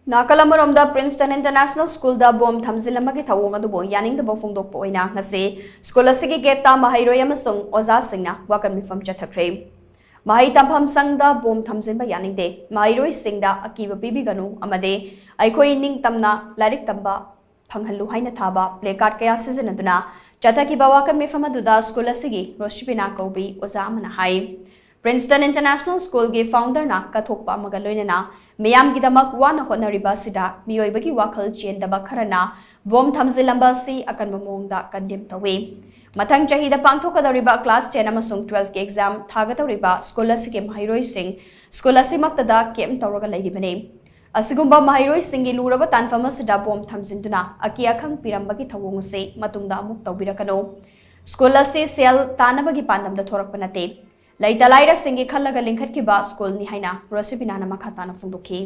Nakalamoromda Princeton International School da bom Thamjilambabu thouong adubu Yaningdaba phongdokpa oina ngasi school asigi gate ta maheiroi amasung ojha shingna Wakat Meepham Chathakhre mahai tampham sangda bom thamjinba yaningde maheiroi singda akiba pibiganu amade aikhoi ningtamna lairik tamba phanghallu haina thaba placard kaya sizinaduna Chathakiba Wakat Meepham aduda school asigi roshipina kaubi ojha amana hai Princeton International School ki founder na kathokpa magaloina na miyam gidamak wana honariba sida miyoibagi wakhal chendaba kharana bom thamjilambasi akan mamongda kandim tawi mathang chahida pangthokadariba class 10 amasung 12 ki exam thagatariba school asige maheiroi sing school asimaktada kem tawraga leiribane asigumba maheiroi singi luraba tanfama sida bom thamjinduna aki akhang pirambagi thawong se matungda amuk tawbirakano school asi sel tanabagi pandamda thorakpanate Laita laira singi khalaga lingkhat ki ba school ni haina rosipina na makhata na phongdokhi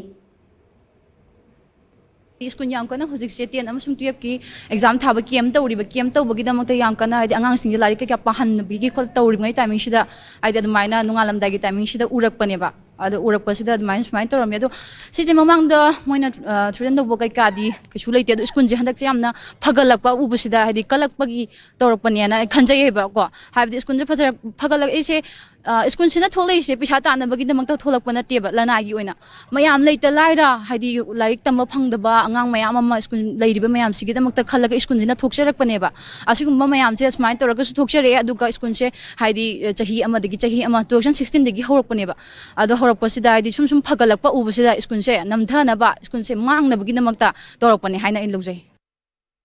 School yam kana hojik se 10 amasung 12 ki exam thaba kem tawriba kem tawbagi damakta yam kana haidi angang singi lari ka pahan bigi khol tawri ngai timing sida haidi admaina nungalam dagi timing sida urak paneba adu urak pasida admain smai tawram adu sije mamang da moina student do kai kadi kisu leite adu school je handak yamna phagalakpa ubusida haidi kalakpagi tawrakpani na khanjai heba ko haidi school je phagalak ise school sina tholai se pisa tanabagi damakta tholakpa na teba lanagi oina mayam leita laira haidi larik tamba phangdaba angang mayam ama school leiriba mayam sigi damakta khalaga school sina thokcharakpaneba asigumba mayam je smai tawraga su thokchare aduga school se haidi chahi ama dagi chahi ama 2016 dagi horakpaneba adu horakpasida haidi sum phagalakpa ubusida school se namdhanaba school se mangnabagi damakta tawrakpani haina in lojai